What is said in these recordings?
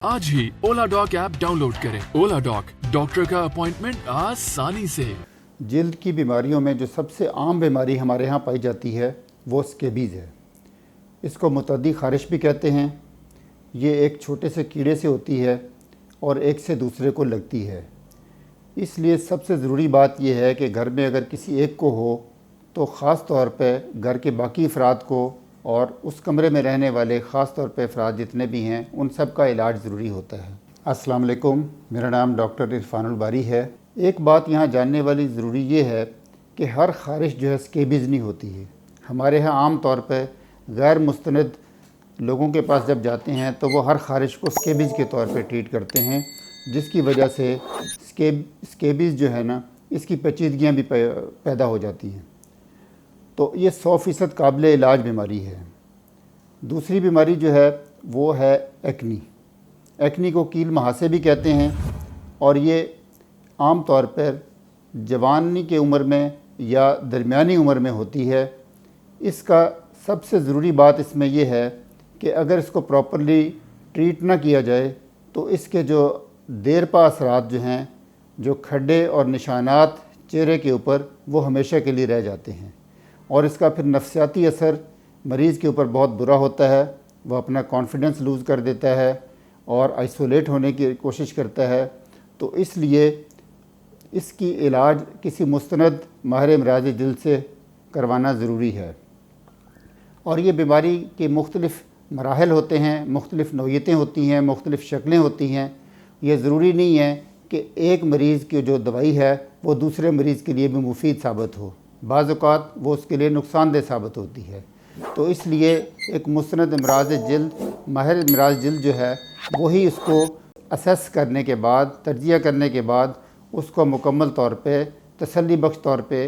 आज ही ओला dock app download करें। ओला dock, doctor का अपॉइंटमेंट आसानी से। जल्द की बीमारियों में जो सबसे आम बीमारी हमारे यहाँ पाई जाती है वो स्केबीज़ है। इसको मुतअद्दी ख़ारिश भी कहते हैं। ये एक छोटे से कीड़े से होती है और एक से दूसरे को लगती है। इसलिए सबसे ज़रूरी बात यह है कि घर में अगर किसी एक को हो तो ख़ास तौर पे घर के बाकी अफराद को और उस कमरे में रहने वाले ख़ास तौर पे अफराद जितने भी हैं उन सब का इलाज ज़रूरी होता है। अस्सलाम वालेकुम, मेरा नाम डॉक्टर इरफानुल बारी है। एक बात यहाँ जानने वाली ज़रूरी ये है कि हर ख़ारिश जो है स्केबीज़ नहीं होती है। हमारे यहाँ आम तौर पे गैर मुस्तनद लोगों के पास जब जाते हैं तो वो हर ख़ारिश को स्केबीज़ के तौर पे ट्रीट करते हैं, जिसकी वजह से स्केबीज़ जो है ना, इसकी पेचीदगियाँ भी पैदा हो जाती हैं। तो ये 100% काबिल इलाज बीमारी है। दूसरी बीमारी जो है वो है एक्नी। एक्नी को कील महासे भी कहते हैं और ये आम तौर पर जवानी के उम्र में या दरमियानी उम्र में होती है। इसका सबसे ज़रूरी बात इसमें यह है कि अगर इसको प्रॉपरली ट्रीट ना किया जाए तो इसके जो देर पा असरात जो हैं, जो खड्डे और निशानात चेहरे के ऊपर, वो हमेशा के लिए रह जाते हैं और इसका फिर नफ्सियाती असर मरीज़ के ऊपर बहुत बुरा होता है। वह अपना कॉन्फिडेंस लूज़ कर देता है और आइसोलेट होने की कोशिश करता है। तो इसलिए इसकी इलाज किसी मुस्तनद माहिर अमराज़ दिल से करवाना ज़रूरी है। और ये बीमारी के मुख्तलिफ़ मराहल होते हैं, मुख्तलिफ़ नौइयतें होती हैं, मुख्तलिफ़ शक्लें होती हैं। ये ज़रूरी नहीं है कि एक मरीज़ की जो दवाई है वो दूसरे मरीज़ के लिए भी मुफीद साबित हो। बाज़ औक़ात वो उसके लिए नुकसानदेह साबित होती है। तो इसलिए एक मुस्तनद अमराज़ जिल्द, माहिर अमराज़ जिल्द जो है वही उसको असेस करने के बाद, तज्ज़िया करने के बाद उसको मुकम्मल तौर पे, तसल्ली बख्श तौर पे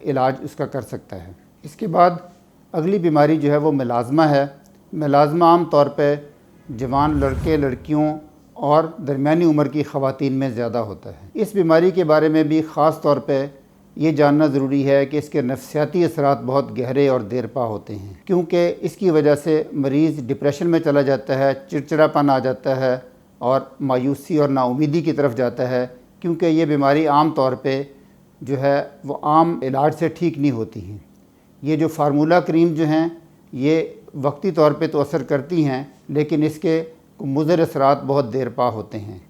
इलाज उसका कर सकता है। इसके बाद अगली बीमारी जो है वो मेलाज़मा है। मेलाज़मा आम तौर पे जवान लड़के लड़कियों और दरमियानी उम्र की ख़वातीन में ज़्यादा होता है। इस बीमारी के बारे में भी ख़ास तौर पे ये जानना ज़रूरी है कि इसके नफ्सियाती असरात बहुत गहरे और देरपा होते हैं, क्योंकि इसकी वजह से मरीज़ डिप्रेशन में चला जाता है, चिड़चिड़ापन आ जाता है और मायूसी और नाउमीदी की तरफ जाता है, क्योंकि ये बीमारी आम तौर पे जो है वो आम इलाज से ठीक नहीं होती हैं। ये जो फार्मूला क्रीम जो हैं ये वक्ती तौर पे तो असर करती हैं, लेकिन इसके मुज़र असरात बहुत देरपा होते हैं।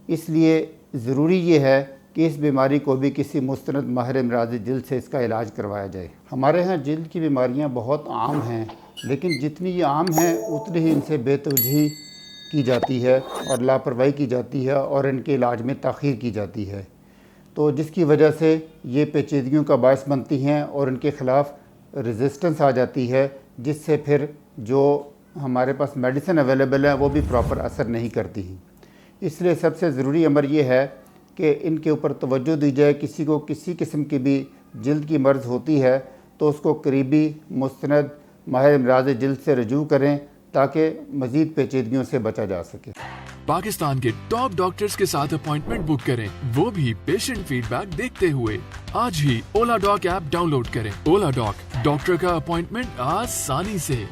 इसलिए ज़रूरी ये है कि इस बीमारी को भी किसी मुस्तनद माहिर अमराज़ जिल्द से इसका इलाज करवाया जाए। हमारे यहाँ जिल्द की बीमारियाँ बहुत आम हैं, लेकिन जितनी ये आम हैं उतनी ही इनसे बेतवजही की जाती है और लापरवाही की जाती है और इनके इलाज में ताख़ीर की जाती है। तो जिसकी वजह से ये पेचीदगियों का बायस बनती हैं और इनके ख़िलाफ़ रेजिस्टेंस आ जाती है, जिससे फिर जो हमारे पास मेडिसिन अवेलेबल है वो भी प्रॉपर असर नहीं करती हैं। इसलिए सबसे ज़रूरी अमर ये है कि इनके ऊपर तवज्जो दी जाए। किसी को किसी किस्म की भी जिल्द की मर्ज़ होती है तो उसको करीबी मुस्तनद माहिर अमराज़ जिल्द से रजू करें ताकि मज़ीद पेचीदगियों से बचा जा सके। पाकिस्तान के टॉप डॉक्टर्स के साथ अपॉइंटमेंट बुक करें, वो भी पेशेंट फीडबैक देखते हुए। आज ही ओला डॉक ऐप डाउनलोड करें। ओला डॉक, डॉक्टर का अपॉइंटमेंट आसानी से।